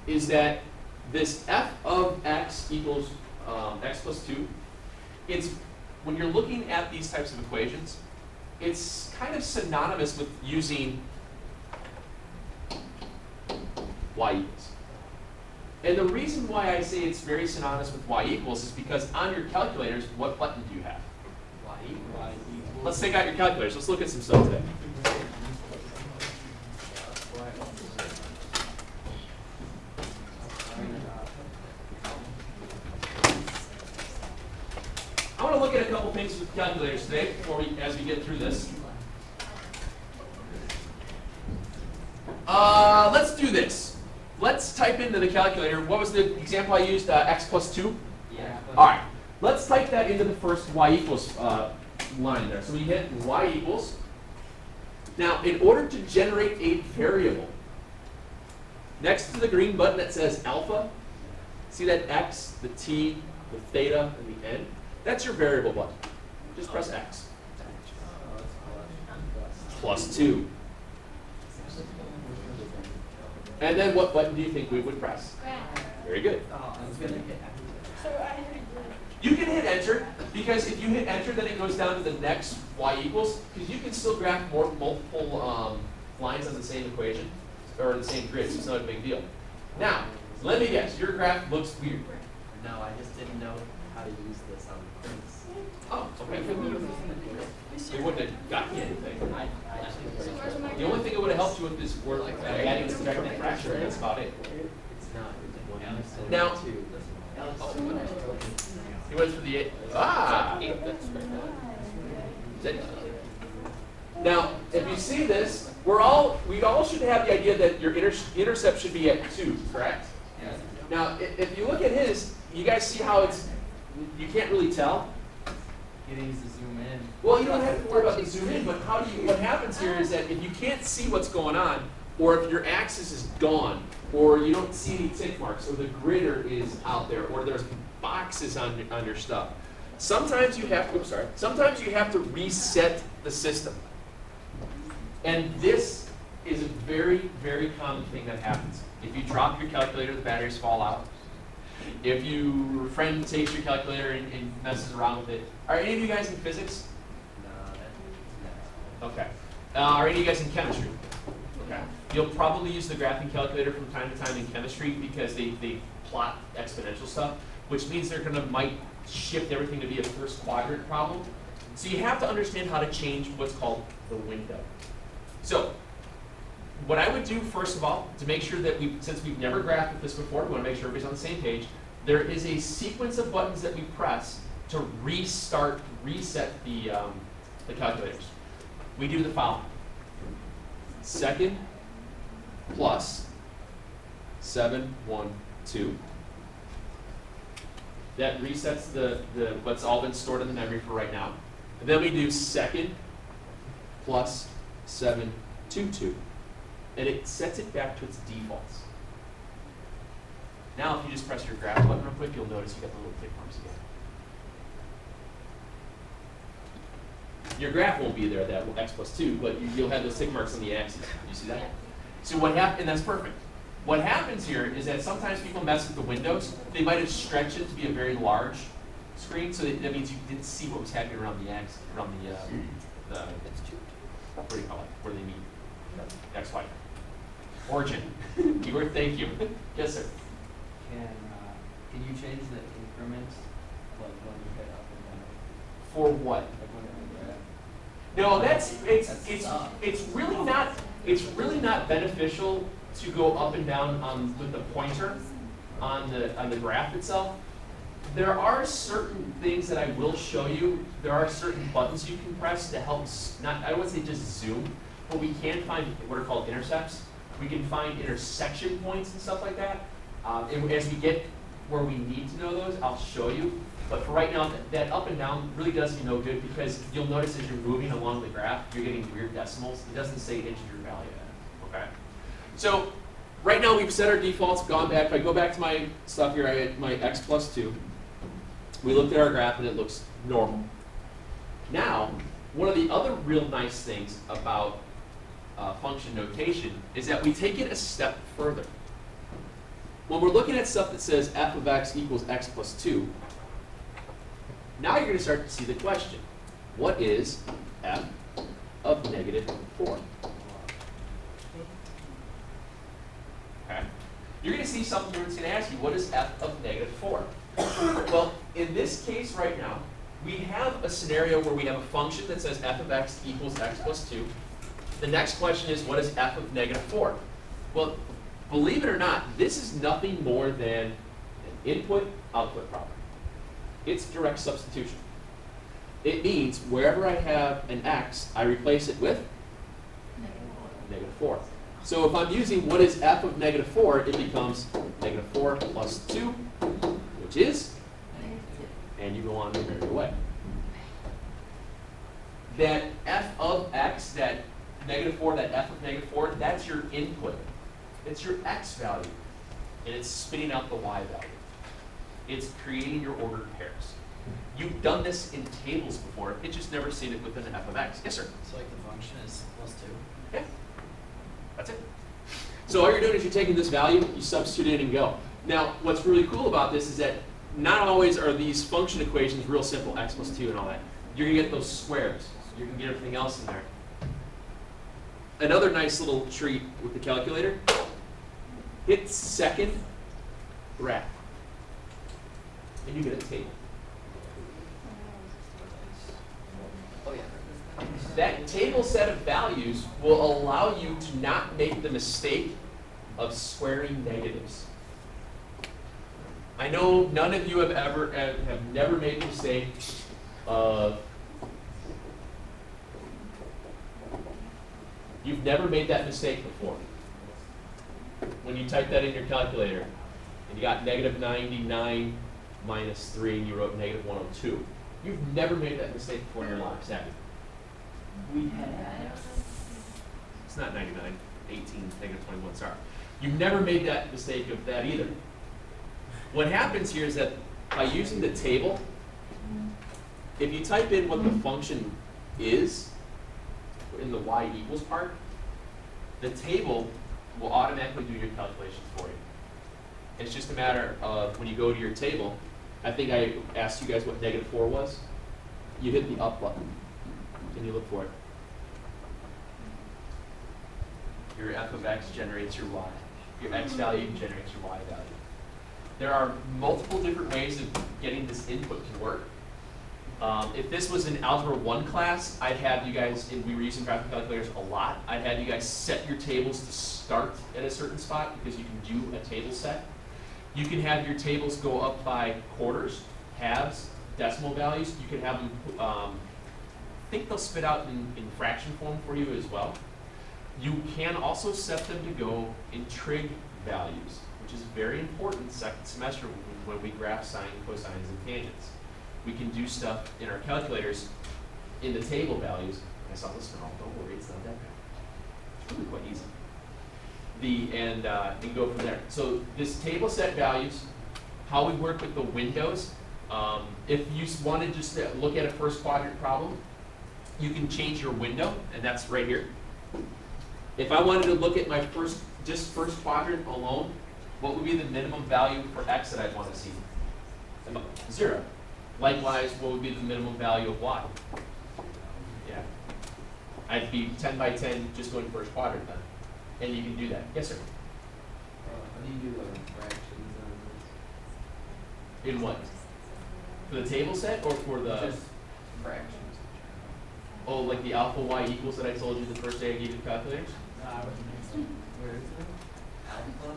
is that this f of x equals x plus 2, it's, when you're looking at these types of equations, it's kind of synonymous with using y equals. And the reason why I say it's very synonymous with y equals is because on your calculators, what button do you have? Y equals. Let's take out your calculators. Let's look at some stuff today. I want to look at a couple things with calculators today as we get through this. Let's do this. Let's type into the calculator. What was the example I used? X plus 2? Yeah. All right. Let's type that into the first y equals line there. So we hit y equals. Now, in order to generate a variable, next to the green button that says alpha, see that x, the t, the theta, and the n? That's your variable button. Just press x. Plus 2. And then what button do you think we would press? Very good. You can hit enter, because if you hit enter, then it goes down to the next y equals, because you can still graph multiple lines on the same equation, or the same grid, so it's not a big deal. Now, let me guess, your graph looks weird. No, I just didn't know how to use this on prints. Oh, okay. It wouldn't have gotten you anything. The only thing it would have helped you with is word like adding and subtracting fraction, and that's about it. It's not. Now, he went for the 8. Ah! Now, if you see this, we all should have the idea that your intercept should be at 2, correct? Yes. Now, if you look at his, you guys see how you can't really tell? He needs to zoom in. Well, you don't have to worry about the zoom in, but what happens here is that if you can't see what's going on, or if your axis is gone, or you don't see any tick marks, or the gritter is out there, or there's boxes on your stuff, sometimes you have to reset the system. And this is a very, very common thing that happens. If you drop your calculator, the batteries fall out. If your friend takes your calculator and messes around with it. Are any of you guys in physics? No. Okay. Are any of you guys in chemistry? Okay. You'll probably use the graphing calculator from time to time in chemistry because they plot exponential stuff, which means they're might shift everything to be a first quadrant problem. So you have to understand how to change what's called the window. So what I would do, first of all, to make sure that since we've never graphed with this before, we want to make sure everybody's on the same page, there is a sequence of buttons that we press to reset the calculators. We do the following. Second plus 7, 1, 2. That resets the what's all been stored in the memory for right now. And then we do second plus 7, 2, 2. And it sets it back to its defaults. Now if you just press your graph button real quick, you'll notice you got the little tick marks again. Your graph won't be there, that x plus 2, but you'll have those tick marks on the axis. You see that? So what happens, and that's perfect. What happens here is that sometimes people mess with the windows. They might have stretched it to be a very large screen, so that means you didn't see what was happening around the axis, around the what do you call it, where they meet, X, Y. Origin. Keyword, thank you. Yes, sir. Can you change the increments, like when you hit up and down? For what? Like when No, it's really not beneficial to go up and down with the pointer on the graph itself. There are certain things that I will show you. There are certain buttons you can press to help, I don't want to say just zoom, but we can find what are called intercepts. We can find intersection points and stuff like that. And as we get where we need to know those, I'll show you. But for right now, that up and down really does you no good because you'll notice as you're moving along the graph, you're getting weird decimals. It doesn't say integer value. Okay. So right now we've set our defaults, gone back. If I go back to my stuff here, I had my x plus 2. We looked at our graph and it looks normal. Now, one of the other real nice things about function notation is that we take it a step further. when we're looking at stuff that says f of x equals x plus 2, now you're going to start to see the question. What is f of negative 4? Okay. You're going to see something where it's going to ask you, what is f of negative 4? Well, in this case right now, we have a scenario where we have a function that says f of x equals x plus 2. The next question is, what is f of negative 4? Well, believe it or not, this is nothing more than an input-output problem. It's direct substitution. It means wherever I have an x, I replace it with negative 4. So if I'm using what is f of negative 4, it becomes negative 4 plus 2, which is, and you go on your merry way. That f of x, that negative 4, that f of negative 4, that's your input. It's your x value, and it's spitting out the y value. It's creating your ordered pairs. You've done this in tables before, it's just never seen it within an f of x. Yes, sir? So like the function is plus 2? Yeah, that's it. So all you're doing is you're taking this value, you substitute it in and go. Now, what's really cool about this is that not always are these function equations real simple, x plus 2 and all that. You're going to get those squares. You're going to get everything else in there. Another nice little treat with the calculator, hit second graph, and you get a table. Oh yeah. That table set of values will allow you to not make the mistake of squaring negatives. I know none of you have never made the mistake of, you've never made that mistake before. When you typed that in your calculator and you got negative 99 minus 3 and you wrote negative 102. You've never made that mistake before in your lives, have you? We have. It's not 99, 18, negative 21, sorry. You've never made that mistake of that either. What happens here is that by using the table, if you type in what the function is in the y equals part, the table will automatically do your calculations for you. It's just a matter of when you go to your table, I think I asked you guys what negative 4 was. You hit the up button and you look for it. Your f of x generates your y. Your x value generates your y value. There are multiple different ways of getting this input to work. If this was an Algebra 1 class, I'd have you guys, and we were using graphical calculators a lot, I'd have you guys set your tables to start at a certain spot because you can do a table set. You can have your tables go up by quarters, halves, decimal values. You can have them, I think they'll spit out in fraction form for you as well. You can also set them to go in trig values, which is very important second semester when we graph sine, cosines, and tangents. We can do stuff in our calculators in the table values. I saw this one, don't worry, it's not that bad. It's really quite easy. And go from there. So this table set values, how we work with the windows. If you wanted just to look at a first quadrant problem, you can change your window, and that's right here. If I wanted to look at my first quadrant alone, what would be the minimum value for x that I'd want to see? 0. Likewise, what would be the minimum value of y? Yeah. I'd be 10 by 10 just going first quadrant then. And you can do that. Yes, sir? How do you do fractions on this? In what? For the table set or for the... Just fractions. Oh, like the alpha y equals that I told you the first day I gave you the calculator? Where is it? Alpha?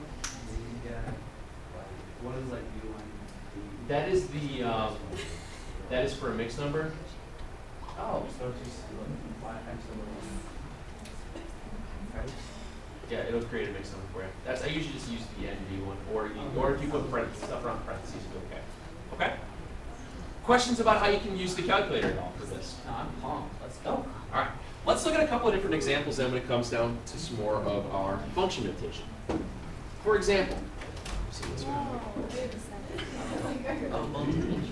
What is like u1? That is the, that is for a mixed number. Oh, so it's just y x over 1. Yeah, it'll create a mixed number for you. That's, I usually just use the ND one, or if you put stuff around parentheses, it'll be okay. Okay? Questions about how you can use the calculator at all for this? No, I'm pumped. Let's go. All right. Let's look at a couple of different examples then when it comes down to some more of our function notation. For example, see this one. Oh, multiple choice.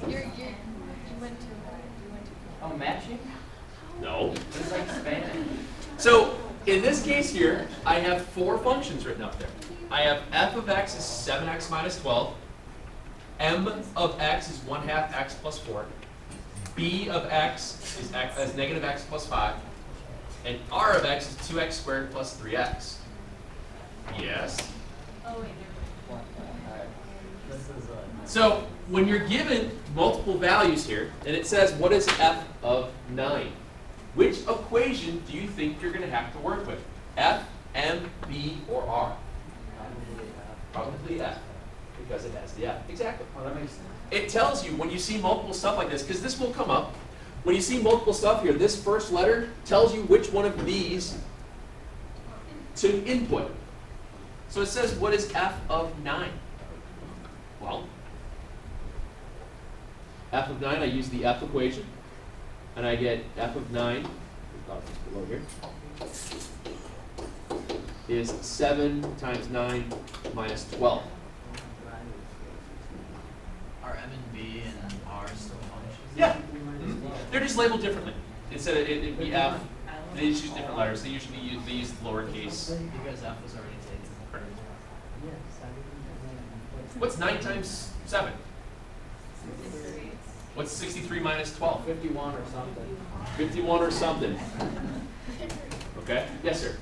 You went to Oh, matching? No. It's like spanning. So in this case here, I have 4 functions written up there. I have f of x is 7x minus 12. M of x is 1/2 x plus 4. B of x is negative x plus 5. And R of x is 2x squared plus 3x. Yes? Oh, wait, This is So when you're given multiple values here, and it says what is f of 9, which equation do you think you're going to have to work with? F, M, B, or R? Probably F, because it has the F. Exactly. Oh, that makes sense. It tells you when you see multiple stuff like this, because this will come up, when you see multiple stuff here, this first letter tells you which one of these to input. So it says, what is f of 9? Well, f of 9, I use the f equation, and I get f of 9, below here, is 7 times 9 minus 12. Are M and B and R still functions? Yeah. They're just labeled differently. Instead of it'd be f, they just use different letters. They usually use lowercase. Because F was already taken. Correct. What's 9 times 7? What's 63 minus 12? 51 or something. 51 or something. Okay? Yes, sir.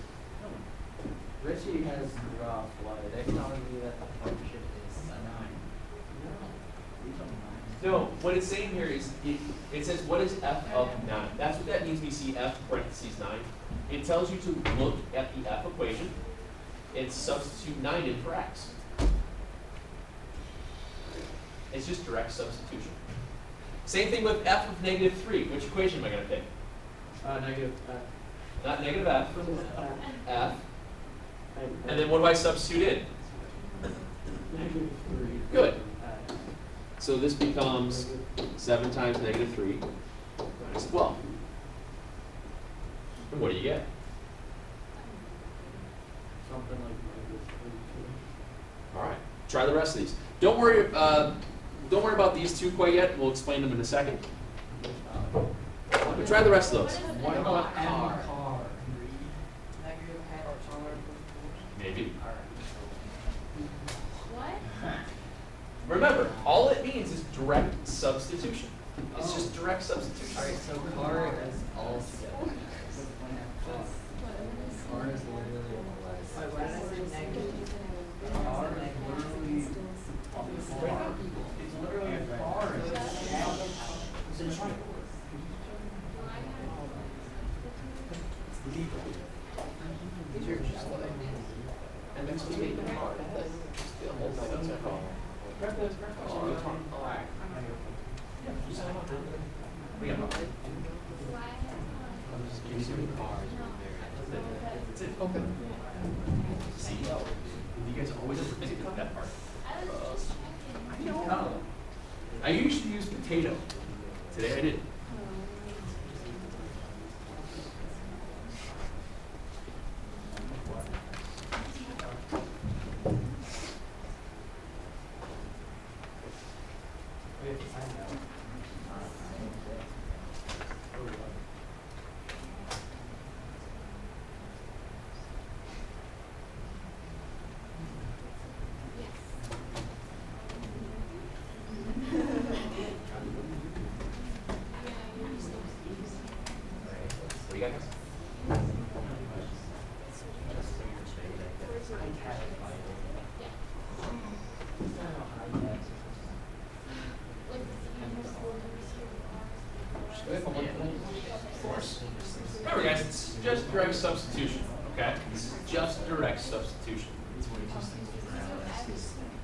Richie has rough blood. They're telling me that the function is a 9. No, what it's saying here is it says what is f of 9. That's what that means when you see f parentheses 9. It tells you to look at the f equation and substitute 9 in for x. It's just direct substitution. Same thing with f of negative 3. Which equation am I going to pick? Negative F. Not negative f, f. And then what do I substitute in? Negative 3. Good. So this becomes 7 times negative 3 minus 12. And what do you get? Something like negative 32. All right. Try the rest of these. Don't worry about these two quite yet. We'll explain them in a second. But try the rest of those. What about car? Maybe. What? Remember, all it means is direct substitution. It's just direct substitution. Alright, so car is all together. Car is literally car is literally it's literally a car. And that's what you make the car. See, you guys always overthink that part. I know. I usually use potato. Today I didn't. What do you got, guys? Of course. Remember, guys, it's just direct substitution, okay? This is just direct substitution.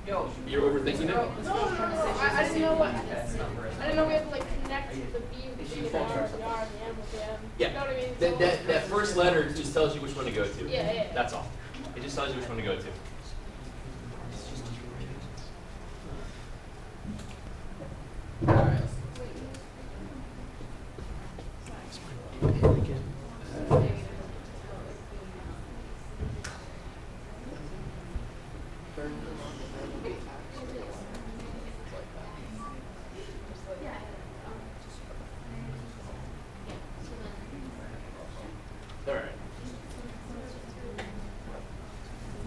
Yo, you're overthinking it? No. I didn't know what. I didn't know we had to like connect the B with the R, the R, the M with the M. Yeah. You know what I mean? That first letter just tells you which one to go to. Yeah. That's all. It just tells you which one to go to. All right.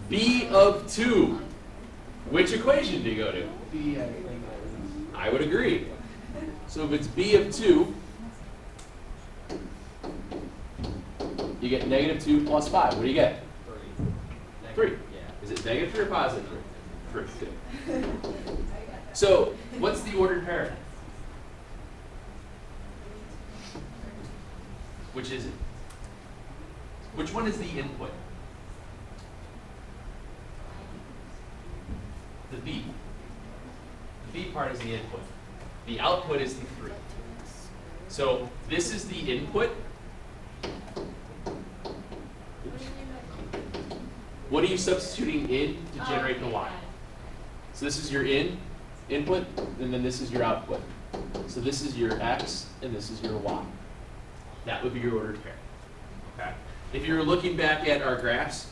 B of 2. Which equation do you go to? B, I think I would agree. So if it's B of 2, you get negative 2 plus 5. What do you get? 3. Yeah. Is it negative 3 or positive 3? 3. So what's the ordered pair? Which is it? Which one is the input? The B. The B part is the input. The output is the 3. So this is the input. What are you substituting in to generate the Y? So this is your input, and then this is your output. So this is your X, and this is your Y. That would be your ordered pair. Okay. If you're looking back at our graphs,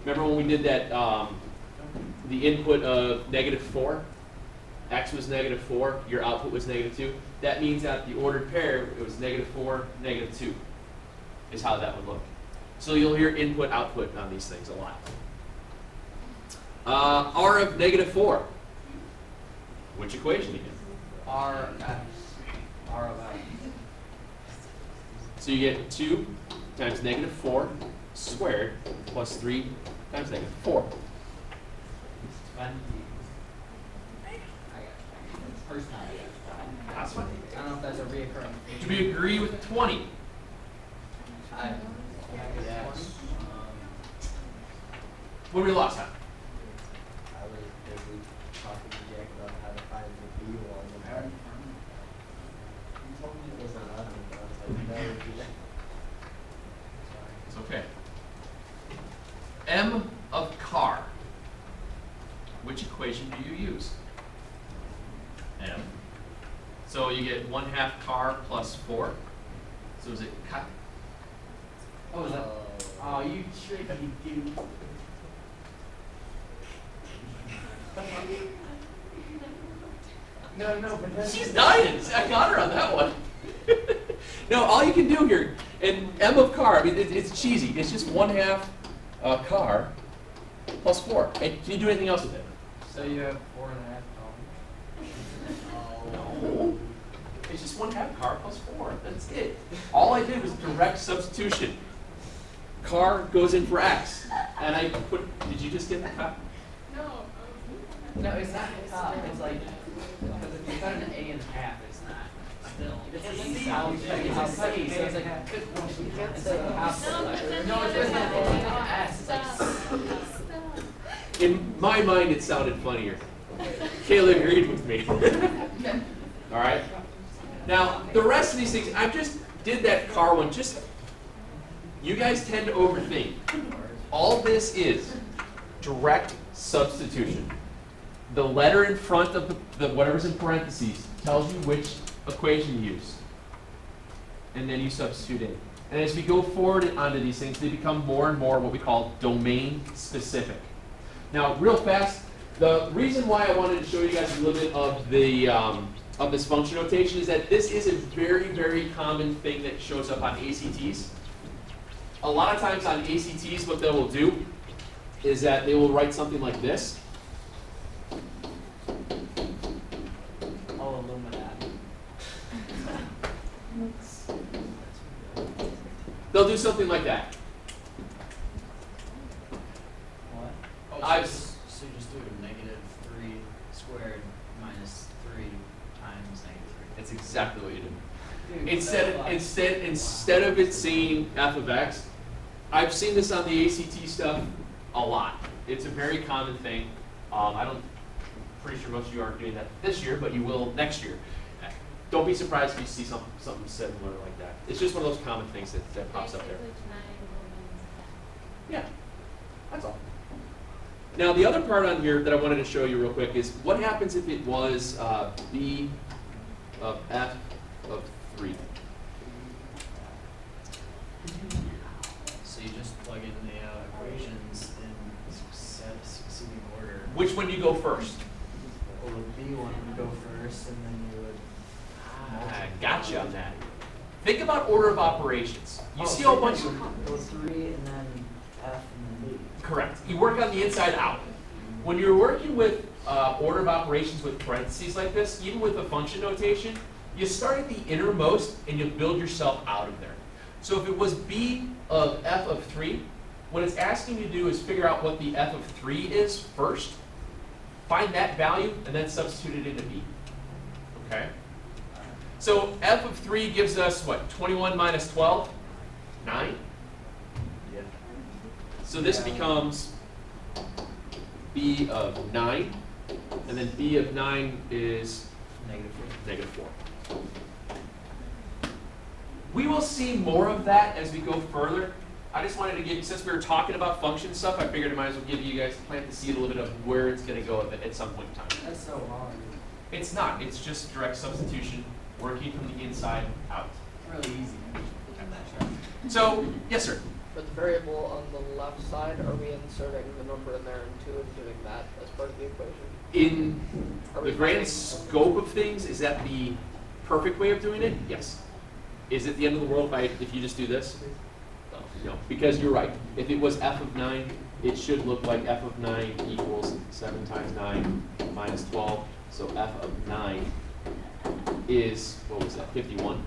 remember when we did that, the input of negative 4, X was negative 4, your output was negative 2. That means that the ordered pair, it was negative 4, negative 2, is how that would look. So you'll hear input, output on these things a lot. R of negative 4. Which equation again? R of X. So you get 2 times negative 4 squared plus 3 times negative 4. 20. First time. That's fine. I don't know if that's a reoccurring. Do we agree with 20? Yes. What did we last time? I was busy talking to Jack about how to find the B one. And he told me it was 11, but I was like, no, it'd be that. It's okay. M of car. Which equation do you use? M. So you get 1/2 car plus 4. So is it cut? Oh, is that? Oh, you tricky dude. No, but that's. She's dying. I got her on that one. No, all you can do here, and M of car, I mean, it's cheesy. It's just 1/2 car plus 4. Hey, can you do anything else with it? So you have 4.5 No. It's just 1/2 car plus 4. That's it. All I did was direct substitution. Car goes in for X. And I put, did you just get the cut? No. No, it's not the top. It's like, because if you cut an A in half, it's not. Still. It's a C. It's a C. So it's like, it's like a half letter. No, it's not an S. It's like. In my mind, it sounded funnier. Kayla agreed with me. All right. Now, the rest of these things, I just did that car one. Just, you guys tend to overthink. All this is direct substitution. The letter in front of the whatever's in parentheses tells you which equation to use. And then you substitute in. And as we go forward onto these things, they become more and more what we call domain specific. Now, real fast, the reason why I wanted to show you guys a little bit of the of this function notation is that this is a very, very common thing that shows up on ACTs. A lot of times on ACTs, what they will do is that they will write something like this. Oh, Illuminati. They'll do something like that. What? Oh, I've so you just do negative 3 squared minus 3 times negative 3. That's exactly what you do. Dude, Instead of it saying f of x, I've seen this on the ACT stuff a lot. It's a very common thing. Pretty sure most of you aren't doing that this year, but you will next year. Don't be surprised if you see something similar like that. It's just one of those common things that pops up there. Yeah, that's all. Now the other part on here that I wanted to show you real quick is what happens if it was b of f of 3. So you just plug in the equations in succeeding order. Which one do you go first? Well, the B one would go first, and then you would. I gotcha on that. Think about order of operations. You see a so whole bunch you of... would go 3 and then F and then B. Correct. You work on the inside out. When you're working with order of operations with parentheses like this, even with a function notation, you start at the innermost and you build yourself out of there. So if it was b of f of 3, what it's asking you to do is figure out what the f of 3 is first, find that value, and then substitute it into b. Okay? So f of 3 gives us what? 21 minus 12? 9? Yeah. So this becomes b of 9, and then b of 9 is Negative 4. -4. We will see more of that as we go further. I just wanted to give, since we were talking about function stuff, I figured I might as well give you guys, plant the seed a little bit of where it's going to go at some point in time. That's so hard. It's not, it's just direct substitution, working from the inside out. Really easy. So, yes sir? For the variable on the left side, are we inserting the number in there and doing that as part of the equation? In Are the we grand finding- scope of things, is that the perfect way of doing it? Yes. Is it the end of the world if you just do this? No, because you're right. If it was f of 9, it should look like f of 9 equals 7 times 9 minus 12. So f of 9 is, what was that, 51?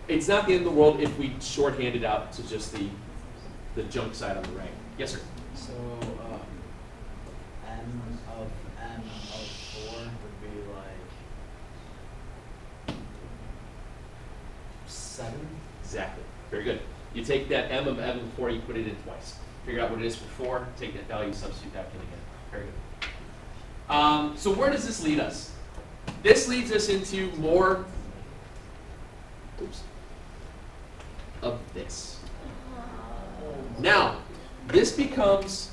It's not the end of the world if we shorthand it out to just the junk side on the right. Yes, sir? So, m of 4 would be like 7. Exactly. Very good. You take that m of 4, you put it in twice. Figure out what it is for 4, take that value, substitute that in again. Very good. So where does this lead us? This leads us into more of this. Now, this becomes,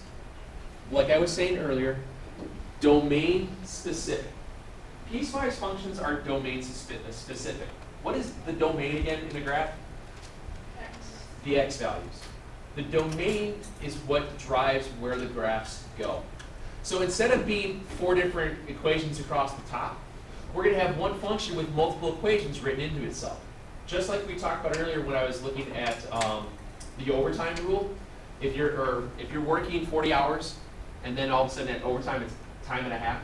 like I was saying earlier, domain specific. Piecewise functions are domain specific. What is the domain again in the graph? The x values. The domain is what drives where the graphs go. So instead of being 4 different equations across the top, we're going to have one function with multiple equations written into itself. Just like we talked about earlier when I was looking at the overtime rule. If you're working 40 hours and then all of a sudden at overtime it's time and a half.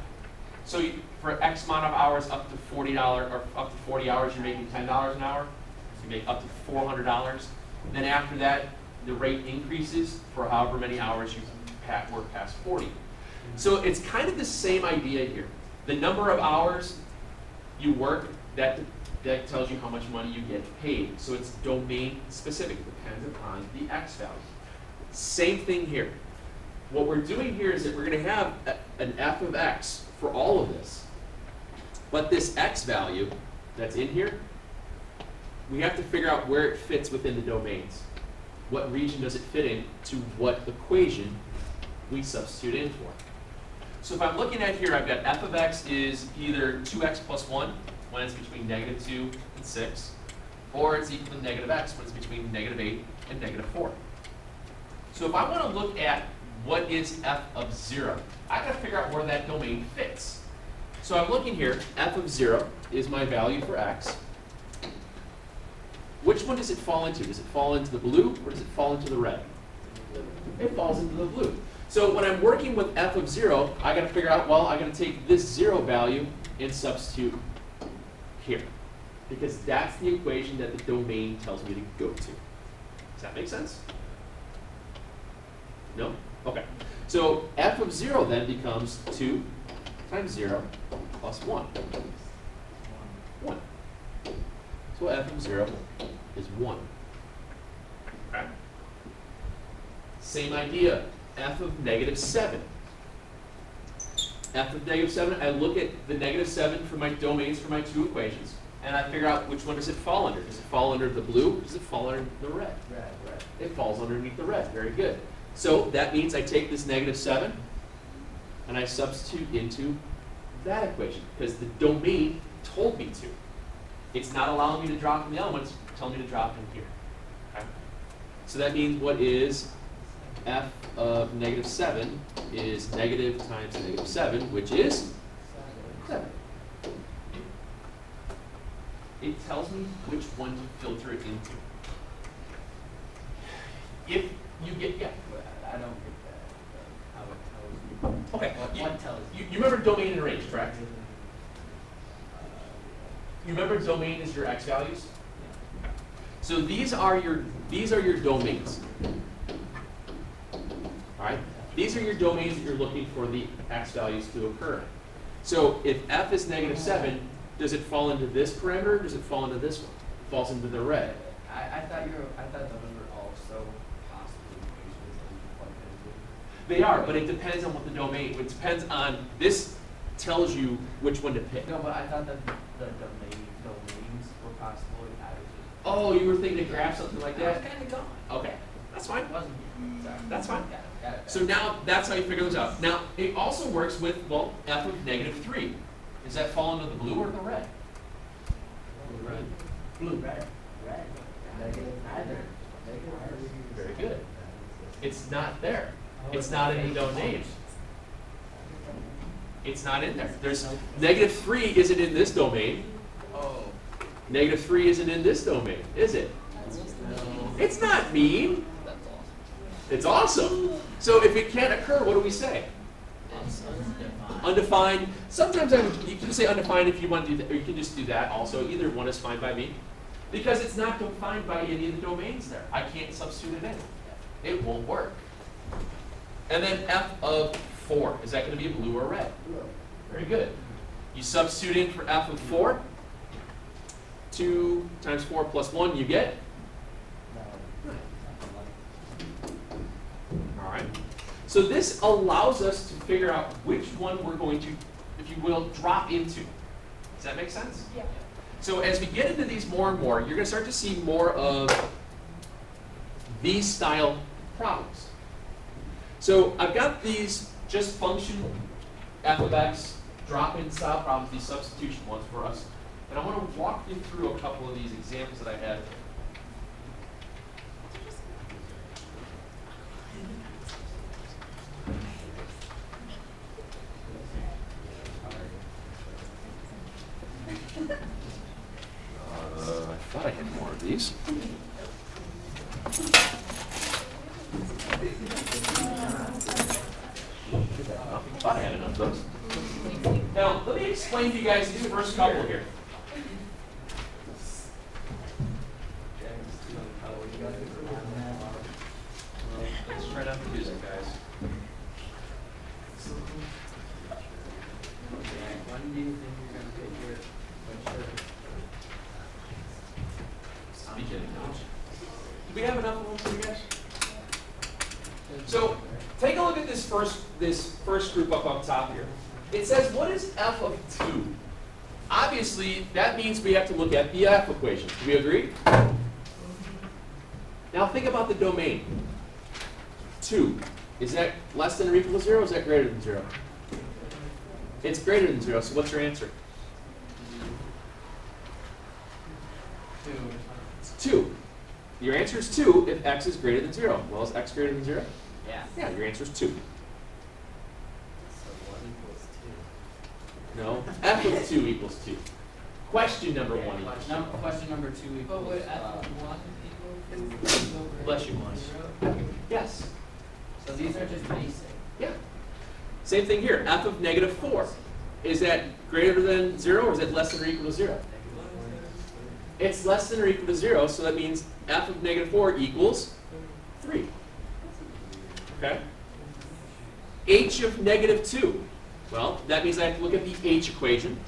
So for X amount of hours up to $40 or up to 40 hours, you're making $10 an hour. So you make up to $400. Then after that, the rate increases for however many hours you work past 40. So it's kind of the same idea here. The number of hours you work, that tells you how much money you get paid. So it's domain specific, dependent upon the X value. Same thing here. What we're doing here is that we're going to have an f of x for all of this. But this x value that's in here, we have to figure out where it fits within the domains. What region does it fit in to what equation we substitute in for. So if I'm looking at here, I've got f of x is either 2x plus 1 when it's between -2 and 6, or it's equal to -x when it's between -8 and -4. So if I want to look at what is f of 0, I've got to figure out where that domain fits. So I'm looking here, f of 0 is my value for x. Which one does it fall into? Does it fall into the blue or does it fall into the red? It falls into the blue. So when I'm working with f of 0, I got to figure out, well, I got to take this 0 value and substitute here. Because that's the equation that the domain tells me to go to. Does that make sense? No? Okay. So f of 0 then becomes 2 times 0 plus 1. 1. So f of 0 is 1. Okay. Same idea. F of -7. F of -7, I look at the -7 for my domains for my two equations, and I figure out which one does it fall under. Does it fall under the blue, or does it fall under the red? Red. It falls underneath the red. Very good. So that means I take this -7, and I substitute into that equation, because the domain told me to. It's not allowing me to drop in the elements, it's telling me to drop in here. Okay? So that means what is f of -7 is negative times -7, which is 7. It tells me which one to filter it into. If You get, yeah. I don't get that. How Okay. what tells you? You remember domain and range, correct? You remember domain is your x values? So these are your domains. All right? These are your domains that you're looking for the x values to occur in. So if f is -7, does it fall into this parameter or does it fall into this one? It falls into the red. I thought those were also possible equations that you could plug into. They are, but it depends on what the domain, it depends on, this tells you which one to pick. No, but I thought that the domains were possible and I was just. Oh, you were thinking to graph something like I was that? kind of gone. Okay, that's fine. It wasn't. Sorry. That's fine. Got it. So now that's how you figure those out. Now, it also works with, well, f of -3. Does that fall into the blue or the red? Red. Blue, red. Red. Negative neither. Very good. It's not there. It's not in the domain. It's not in there. There's -3 isn't in this domain. Oh. -3 isn't in this domain, is it? It's not mean. That's awesome. It's awesome. So if it can't occur, what do we say? It's undefined. Undefined. Sometimes you can say undefined if you want to do that, or you can just do that also. Either one is fine by me. Because it's not defined by any of the domains there. I can't substitute it in. It won't work. And then f of 4. Is that going to be a blue or red? Very good. You substitute in for f of 4. 2 times 4 plus 1, you get? All right. So this allows us to figure out which one we're going to, if you will, drop into. Does that make sense? Yeah. So as we get into these more and more, you're going to start to see more of these style problems. So I've got these just function f of x drop-in style problems, these substitution ones for us. And I want to walk you through a couple of these examples that I have. I thought I had more of these. I thought I had enough of those. Now, let me explain to you guys these first couple here. Let's try out the music, guys. When do you think you're going to pick your shirt? Speaking of which, do we have enough of them for you guys? So, take a look at this first group up top here. It says, what is f of 2? Obviously, that means we have to look at the f equation. Do we agree? Now think about the domain. 2. Is that less than or equal to 0, or is that greater than 0? It's greater than 0, so what's your answer? 2. It's 2. Your answer is 2 if x is greater than 0. Well, is x greater than 0? Yeah. Yeah, your answer is 2. So 1 equals 2. No, f of 2 equals 2. Question number 1 equals 2. Question number 2 equals. But would f of 1 equal to Bless you. 0? Yes. So these are just basic. Yeah. Same thing here. F of -4. Is that greater than 0 or is it less than or equal to 0? It's less than or equal to 0, so that means f of -4 equals 3. Okay? H of -2. Well, that means I have to look at the H equation.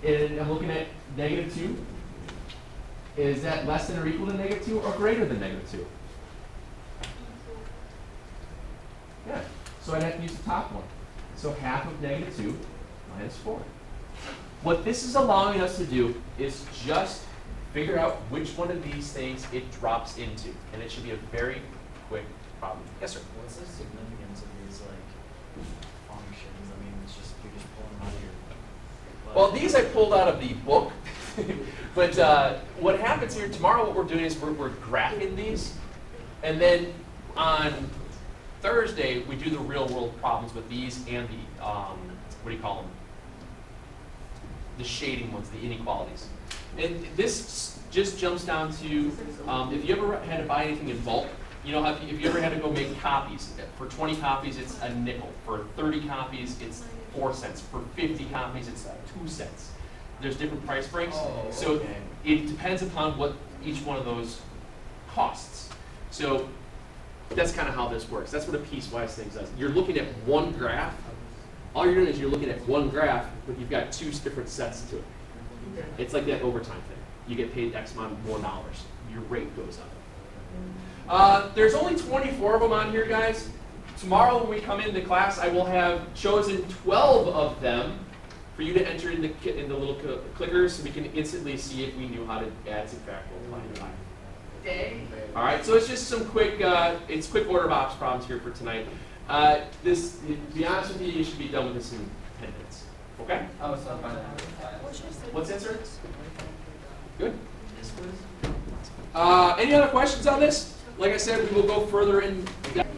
And I'm looking at -2. Is that less than or equal to -2 or greater than -2? Yeah, so I'd have to use the top one. So half of -2 minus 4. What this is allowing us to do is just figure out which one of these things it drops into. And it should be a very quick problem. Yes, sir? What's the significance of these functions? I mean, you're just pulling them out of your butt. Well, these I pulled out of the book. But what happens here tomorrow, what we're doing is we're graphing these. And then on Thursday, we do the real world problems with these and the, what do you call them? The shading ones, the inequalities. And this just jumps down to, if you ever had to buy anything in bulk, you know, if you ever had to go make copies, for 20 copies it's a nickel, for 30 copies it's 4 cents, for 50 copies it's 2 cents. There's different price breaks, so it depends upon what each one of those costs. So that's kind of how this works. That's what a piecewise thing does. You're looking at one graph. All you're doing is you're looking at one graph, but you've got 2 different sets to it. It's like that overtime thing. You get paid X amount more dollars. Your rate goes up. There's only 24 of them on here, guys. Tomorrow when we come into class, I will have chosen 12 of them for you to enter in the little clickers so we can instantly see if we knew how to add, subtract, multiply, divide. All right, so it's just some quick, it's quick order of ops problems here for tonight. To be honest with you should be done with this in 10 minutes. Okay? Oh, so by then. What's that, sir? Good. Any other questions on this? Like I said, we will go further in depth.